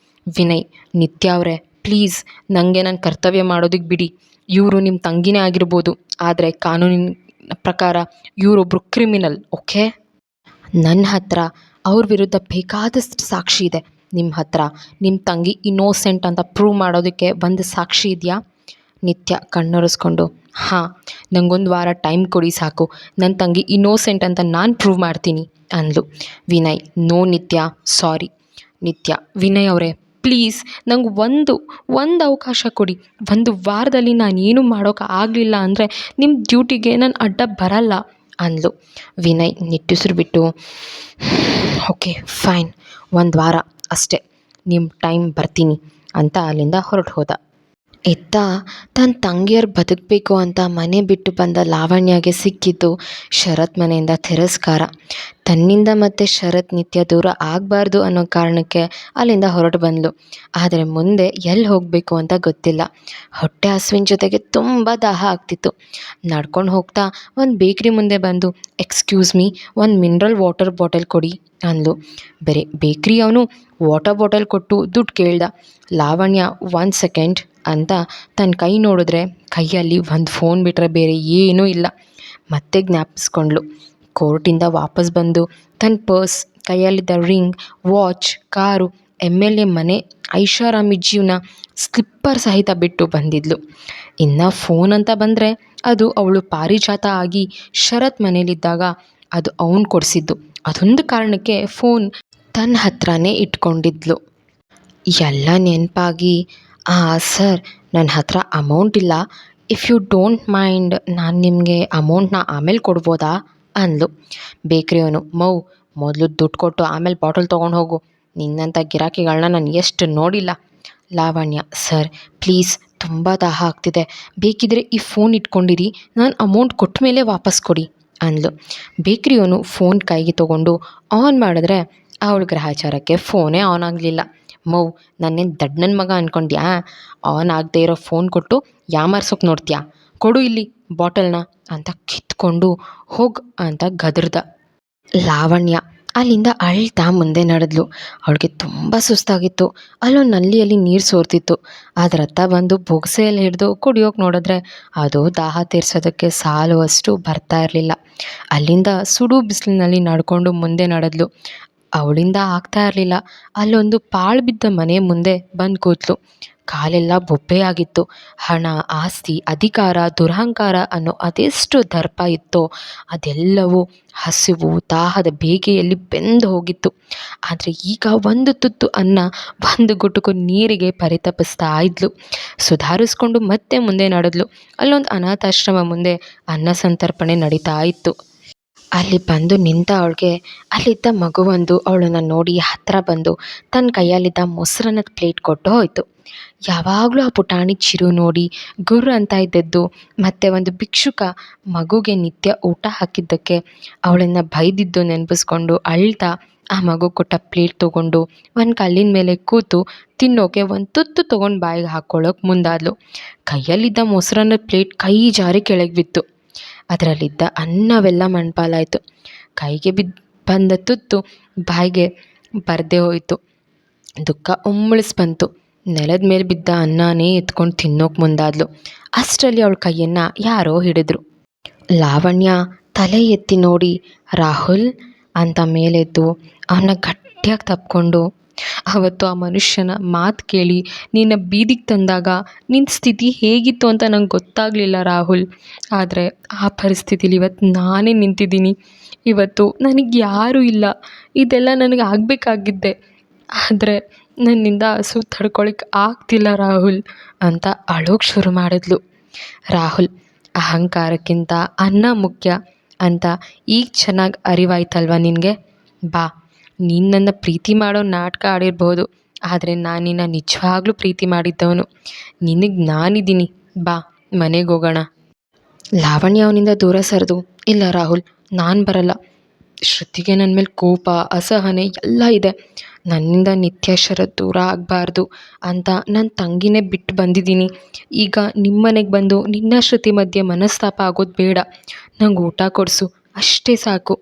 ವಿನಯ್ ನಿತ್ಯ ಅವರೇ ಪ್ಲೀಸ್, ನನಗೆ ನನ್ನ ಕರ್ತವ್ಯ ಮಾಡೋದಕ್ಕೆ ಬಿಡಿ. ಇವರು ನಿಮ್ಮ ತಂಗಿನೇ ಆಗಿರ್ಬೋದು, ಆದರೆ ಕಾನೂನಿನ ಪ್ರಕಾರ ಇವರೊಬ್ಬರು ಕ್ರಿಮಿನಲ್. ಓಕೆ, ನನ್ನ ಹತ್ರ ಅವ್ರ ವಿರುದ್ಧ ಬೇಕಾದಷ್ಟು ಸಾಕ್ಷಿ ಇದೆ. ನಿಮ್ಮ ಹತ್ರ ನಿಮ್ಮ ತಂಗಿ ಇನ್ನೋಸೆಂಟ್ ಅಂತ ಪ್ರೂವ್ ಮಾಡೋದಕ್ಕೆ ಒಂದು ಸಾಕ್ಷಿ ಇದೆಯಾ? ನಿತ್ಯ ಕಣ್ಣೊರೆಸ್ಕೊಂಡು, ಹಾಂ, ನನಗೊಂದು ವಾರ ಟೈಮ್ ಕೊಡಿ ಸಾಕು, ನನ್ನ ತಂಗಿ ಇನ್ನೋಸೆಂಟ್ ಅಂತ ನಾನು ಪ್ರೂವ್ ಮಾಡ್ತೀನಿ ಅಂದ್ಲು. ವಿನಯ್ ನೋ ನಿತ್ಯ, ಸಾರಿ. ನಿತ್ಯ ವಿನಯ್ ಅವರೇ ಪ್ಲೀಸ್, ನಂಗೆ ಒಂದು ಅವಕಾಶ ಕೊಡಿ. 1 ವಾರದಲ್ಲಿ ನಾನು ಏನೂ ಮಾಡೋಕೆ ಆಗಲಿಲ್ಲ ಅಂದರೆ ನಿಮ್ಮ ಡ್ಯೂಟಿಗೆ ನಾನು ಅಡ್ಡ ಬರಲ್ಲ. ಅಂದ್ಲು. ವಿನಯ್ ನಿಟ್ಟುಸಿರು ಬಿಟ್ಟು, ಓಕೆ ಫೈನ್, ಒಂದು ವಾರ ಅಷ್ಟೇ, ನಿಮ್ಮ ಟೈಮ್ ಬರ್ತೀನಿ ಅಂತ ಅಲ್ಲಿಂದ ಹೊರಟು ಹೋದ. ಇತ್ತ ತನ್ನ ತಂಗಿಯರು ಬದುಕಬೇಕು ಅಂತ ಮನೆ ಬಿಟ್ಟು ಬಂದ ಲಾವಣ್ಯಗೆ ಸಿಕ್ಕಿದ್ದು ಶರತ್ ಮನೆಯಿಂದ ತಿರಸ್ಕಾರ. ತನ್ನಿಂದ ಮತ್ತೆ ಶರತ್ ನಿತ್ಯ ದೂರ ಆಗಬಾರ್ದು ಅನ್ನೋ ಕಾರಣಕ್ಕೆ ಅಲ್ಲಿಂದ ಹೊರಟು ಬಂದಳು. ಆದರೆ ಮುಂದೆ ಎಲ್ಲಿ ಹೋಗಬೇಕು ಅಂತ ಗೊತ್ತಿಲ್ಲ. ಹೊಟ್ಟೆ ಹಸುವಿನ ಜೊತೆಗೆ ತುಂಬ ದಾಹ ಆಗ್ತಿತ್ತು. ನಡ್ಕೊಂಡು ಹೋಗ್ತಾ ಒಂದು ಬೇಕ್ರಿ ಮುಂದೆ ಬಂದು, ಎಕ್ಸ್ಕ್ಯೂಸ್ ಮೀ, ಒಂದು ಮಿನರಲ್ ವಾಟರ್ ಬಾಟಲ್ ಕೊಡಿ ಅಂದ್ಲು. ಬೇರೆ ಬೇಕ್ರಿ ಅವನು ವಾಟರ್ ಬಾಟಲ್ ಕೊಟ್ಟು ದುಡ್ಡು ಕೇಳ್ದ. ಲಾವಣ್ಯ 1 ಸೆಕೆಂಡ್ ಅಂತ ತನ್ನ ಕೈ ನೋಡಿದ್ರೆ ಕೈಯಲ್ಲಿ ಒಂದು ಫೋನ್ ಬಿಟ್ಟರೆ ಬೇರೆ ಏನೂ ಇಲ್ಲ. ಮತ್ತೆ ಜ್ಞಾಪಿಸ್ಕೊಂಡ್ಳು. ಕೋರ್ಟಿಂದ ವಾಪಸ್ ಬಂದು ತನ್ನ ಪರ್ಸ್, ಕೈಯಲ್ಲಿದ್ದ ರಿಂಗ್, ವಾಚ್, ಕಾರು, MLA ಮನೆ, ಐಷಾರಾಮಿ ಜೀವನ, ಸ್ಲಿಪ್ಪರ್ ಸಹಿತ ಬಿಟ್ಟು ಬಂದಿದ್ಲು. ಇನ್ನು ಫೋನ್ ಅಂತ ಬಂದರೆ ಅದು ಅವಳು ಪಾರಿಜಾತ ಆಗಿ ಶರತ್ ಮನೇಲಿದ್ದಾಗ ಅದು ಅವನು ಕೊಡಿಸಿದ್ದು. ಅದೊಂದು ಕಾರಣಕ್ಕೆ ಫೋನ್ ತನ್ನ ಹತ್ರನೇ ಇಟ್ಕೊಂಡಿದ್ಲು. ಎಲ್ಲ ನೆನಪಾಗಿ, ಸರ್, ನನ್ನ ಹತ್ರ ಅಮೌಂಟ್ ಇಲ್ಲ, ಇಫ್ ಯು ಡೋಂಟ್ ಮೈಂಡ್ ನಾನು ನಿಮಗೆ ಅಮೌಂಟ್ನ ಆಮೇಲೆ ಕೊಡ್ಬೋದಾ ಅಂದ್ಲು. ಬೇಕ್ರಿಯವನು, ಮೊದಲು ದುಡ್ಡು ಕೊಟ್ಟು ಆಮೇಲೆ ಬಾಟಲ್ ತೊಗೊಂಡು ಹೋಗು, ನಿನ್ನಂಥ ಗಿರಾಕಿಗಳನ್ನ ನಾನು ಎಷ್ಟು ನೋಡಿಲ್ಲ. ಲಾವಣ್ಯ, ಸರ್ ಪ್ಲೀಸ್, ತುಂಬ ದಾಹ ಆಗ್ತಿದೆ, ಬೇಕಿದ್ರೆ ಈ ಫೋನ್ ಇಟ್ಕೊಂಡಿರಿ, ನಾನು ಅಮೌಂಟ್ ಕೊಟ್ಟ ಮೇಲೆ ವಾಪಸ್ ಕೊಡಿ ಅಂದ್ಲು. ಬೇಕ್ರಿಯವನು ಫೋನ್ ಕೈಗೆ ತೊಗೊಂಡು ಆನ್ ಮಾಡಿದ್ರೆ ಅವಳ ಗ್ರಹಚಾರಕ್ಕೆ ಫೋನೇ ಆನ್ ಆಗಲಿಲ್ಲ. ನನ್ನೇನು ದಡ್ಡನ ಮಗ ಅಂದ್ಕೊಂಡ್ಯಾ? ಆನ್ ಆಗದೆ ಇರೋ ಫೋನ್ ಕೊಟ್ಟು ಯಾಮಾರ್ಸೋಕೆ ನೋಡ್ತೀಯಾ? ಕೊಡು ಇಲ್ಲಿ ಬಾಟಲ್ನ ಅಂತ ಕಿತ್ಕೊಂಡು ಹೋಗ್ ಅಂತ ಗದರ್ದ. ಲಾವಣ್ಯ ಅಲ್ಲಿಂದ ಅಳ್ತಾ ಮುಂದೆ ನಡೆದ್ಲು. ಅವಳಿಗೆ ತುಂಬ ಸುಸ್ತಾಗಿತ್ತು. ಅಲ್ಲೊಂದು ನಲ್ಲಿಯಲ್ಲಿ ನೀರು ಸೋರ್ತಿತ್ತು. ಅದರತ್ತ ಬಂದು ಬೊಗಸೆಯಲ್ಲಿ ಹಿಡಿದು ಕುಡಿಯೋಕೆ ನೋಡಿದ್ರೆ ಅದು ದಾಹ ತೀರ್ಸೋದಕ್ಕೆ ಸಾಲುವಷ್ಟು ಬರ್ತಾ ಇರಲಿಲ್ಲ. ಅಲ್ಲಿಂದ ಸುಡು ಬಿಸಿಲಿನಲ್ಲಿ ನಡ್ಕೊಂಡು ಮುಂದೆ ನಡೆದ್ಲು. ಅವಳಿಂದ ಆಗ್ತಾ ಇರಲಿಲ್ಲ. ಅಲ್ಲೊಂದು ಪಾಳು ಬಿದ್ದ ಮನೆ ಮುಂದೆ ಬಂದು ಕೂತ್ಲು. ಕಾಲೆಲ್ಲ ಬೊಬ್ಬೆಯಾಗಿತ್ತು. ಹಣ, ಆಸ್ತಿ, ಅಧಿಕಾರ, ದುರಹಂಕಾರ ಅನ್ನೋ ಅದೆಷ್ಟು ದರ್ಪ ಇತ್ತೋ ಅದೆಲ್ಲವೂ ಹಸಿವು, ದಾಹದ ಬೇಗೆಯಲ್ಲಿ ಬೆಂದು ಹೋಗಿತ್ತು. ಆದರೆ ಈಗ ಒಂದು ತುತ್ತು ಅನ್ನ, ಒಂದು ಗುಟುಕು ನೀರಿಗೆ ಪರಿತಪಿಸ್ತಾ ಇದ್ಲು. ಸುಧಾರಿಸ್ಕೊಂಡು ಮತ್ತೆ ಮುಂದೆ ನಡೆದ್ಲು. ಅಲ್ಲೊಂದು ಅನಾಥಾಶ್ರಮ ಮುಂದೆ ಅನ್ನ ಸಂತರ್ಪಣೆ ನಡೀತಾ ಇತ್ತು. ಅಲ್ಲಿ ಬಂದು ನಿಂತ ಅವಳಿಗೆ ಅಲ್ಲಿದ್ದ ಮಗುವೊಂದು ಅವಳನ್ನು ನೋಡಿ ಹತ್ತಿರ ಬಂದು ತನ್ನ ಕೈಯಲ್ಲಿದ್ದ ಮೊಸರನ್ನದ ಪ್ಲೇಟ್ ಕೊಟ್ಟು ಹೋಯಿತು. ಯಾವಾಗಲೂ ಆ ಪುಟಾಣಿ ಚಿರು ನೋಡಿ ಗುರ್ರ ಅಂತ ಇದ್ದದ್ದು, ಮತ್ತು ಒಂದು ಭಿಕ್ಷುಕ ಮಗುಗೆ ನಿತ್ಯ ಊಟ ಹಾಕಿದ್ದಕ್ಕೆ ಅವಳನ್ನು ಬೈದಿದ್ದು ನೆನಪಿಸ್ಕೊಂಡು ಅಳ್ತಾ ಆ ಮಗು ಕೊಟ್ಟ ಪ್ಲೇಟ್ ತೊಗೊಂಡು ಒಂದು ಕಲ್ಲಿನ ಮೇಲೆ ಕೂತು ತಿನ್ನೋಕೆ ಒಂದು ತುತ್ತು ತೊಗೊಂಡು ಬಾಯಿಗೆ ಹಾಕ್ಕೊಳ್ಳೋಕೆ ಮುಂದಾದ್ಲು. ಕೈಯಲ್ಲಿದ್ದ ಮೊಸರನ್ನದ ಪ್ಲೇಟ್ ಕೈ ಜಾರಿ ಕೆಳಗೆ ಬಿತ್ತು. ಅದರಲ್ಲಿದ್ದ ಅನ್ನವೆಲ್ಲ ಮಣ್ಪಾಲಾಯಿತು. ಕೈಗೆ ಬಂದ ತುತ್ತು ಬಾಯಿಗೆ ಬರದೇ ಹೋಯಿತು. ದುಃಖ ಒಮ್ಮಳಿಸ್ ಬಂತು. ನೆಲದ ಮೇಲೆ ಬಿದ್ದ ಅನ್ನನೇ ಎತ್ಕೊಂಡು ತಿನ್ನೋಕೆ ಮುಂದಾದ್ಲು. ಅಷ್ಟರಲ್ಲಿ ಅವಳ ಕೈಯನ್ನು ಯಾರೋ ಹಿಡಿದ್ರು. ಲಾವಣ್ಯ ತಲೆ ಎತ್ತಿ ನೋಡಿ, ರಾಹುಲ್ ಅಂತ ಮೇಲೆದ್ದು ಅವನ್ನ ಗಟ್ಟಿಯಾಗಿ ತಪ್ಕೊಂಡು, ಅವತ್ತು ಆ ಮನುಷ್ಯನ ಮಾತು ಕೇಳಿ ನಿನ್ನ ಬೀದಿಗೆ ತಂದಾಗ ನಿನ್ನ ಸ್ಥಿತಿ ಹೇಗಿತ್ತು ಅಂತ ನಂಗೆ ಗೊತ್ತಾಗಲಿಲ್ಲ ರಾಹುಲ್. ಆದರೆ ಆ ಪರಿಸ್ಥಿತಿಲಿ ಇವತ್ತು ನಾನೇ ನಿಂತಿದ್ದೀನಿ. ಇವತ್ತು ನನಗೆ ಯಾರೂ ಇಲ್ಲ. ಇದೆಲ್ಲ ನನಗೆ ಆಗಬೇಕಾಗಿದ್ದೆ, ಆದರೆ ನನ್ನಿಂದ ಹಸು ತಡ್ಕೊಳಕ್ಕೆ ಆಗ್ತಿಲ್ಲ ರಾಹುಲ್ ಅಂತ ಅಳೋಕ್ಕೆ ಶುರು ಮಾಡಿದ್ಲು. ರಾಹುಲ್, ಅಹಂಕಾರಕ್ಕಿಂತ ಅನ್ನ ಮುಖ್ಯ ಅಂತ ಈಗ ಚೆನ್ನಾಗಿ ಅರಿವಾಯ್ತಲ್ವ ನಿನಗೆ? ಬಾ, ನೀನು ನನ್ನ ಪ್ರೀತಿ ಮಾಡೋ ನಾಟಕ ಆಡಿರ್ಬೋದು, ಆದರೆ ನಾನು ನಿನ್ನ ನಿಜವಾಗ್ಲೂ ಪ್ರೀತಿ ಮಾಡಿದ್ದವನು. ನಿನಗೆ ನಾನಿದ್ದೀನಿ, ಬಾ ಮನೆಗೆ ಹೋಗೋಣ. ಲಾವಣ್ಯ ಅವನಿಂದ ದೂರ ಸರಿದು, ಇಲ್ಲ ರಾಹುಲ್, ನಾನು ಬರಲ್ಲ. ಶ್ರುತಿಗೆ ನನ್ನ ಮೇಲೆ ಕೋಪ, ಅಸಹನೆ ಎಲ್ಲ ಇದೆ. ನನ್ನಿಂದ ನಿತ್ಯ ಶರತ್ ದೂರ ಆಗಬಾರ್ದು ಅಂತ ನನ್ನ ತಂಗಿನೇ ಬಿಟ್ಟು ಬಂದಿದ್ದೀನಿ. ಈಗ ನಿಮ್ಮ ಮನೆಗೆ ಬಂದು ನಿನ್ನ ಶ್ರುತಿ ಮಧ್ಯೆ ಮನಸ್ತಾಪ ಆಗೋದು ಬೇಡ. ನಂಗೆ ಊಟ ಕೊಡಿಸು, ಅಷ್ಟೇ ಸಾಕು.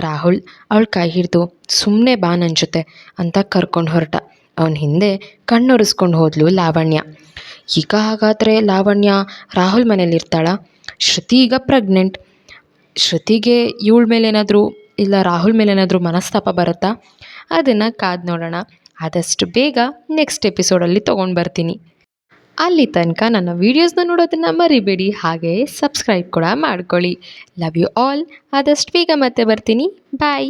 ರಾಹುಲ್ ಅವಳ ಕೈ ಹಿಡಿದು ಸುಮ್ಮನೆ ಬಾ ನನ್ನ ಜೊತೆ ಅಂತ ಕರ್ಕೊಂಡು ಹೊರಟ. ಅವನ ಹಿಂದೆ ಕಣ್ಣೊರೆಸ್ಕೊಂಡು ಹೋದ್ಲು ಲಾವಣ್ಯ. ಈಗ ಹಾಗಾದರೆ ಲಾವಣ್ಯ ರಾಹುಲ್ ಮನೇಲಿರ್ತಾಳ? ಶ್ರುತಿ ಈಗ ಪ್ರೆಗ್ನೆಂಟ್. ಶ್ರುತಿಗೆ ಇವಳ ಮೇಲೇನಾದರೂ ಇಲ್ಲ ರಾಹುಲ್ ಮೇಲೇನಾದರೂ ಮನಸ್ತಾಪ ಬರುತ್ತಾ? ಅದನ್ನು ಕಾದು ನೋಡೋಣ. ಆದಷ್ಟು ಬೇಗ ನೆಕ್ಸ್ಟ್ ಎಪಿಸೋಡಲ್ಲಿ ತೊಗೊಂಡು ಬರ್ತೀನಿ. ಅಲ್ಲಿ ತನಕ ನನ್ನ ವೀಡಿಯೋಸ್ನ ನೋಡೋದನ್ನು ಮರಿಬೇಡಿ. ಹಾಗೆ ಸಬ್ಸ್ಕ್ರೈಬ್ ಕೂಡ ಮಾಡ್ಕೊಳ್ಳಿ. Love you all. ಆದಷ್ಟು ಬೇಗ ಮತ್ತೆ ಬರ್ತೀನಿ. ಬಾಯ್.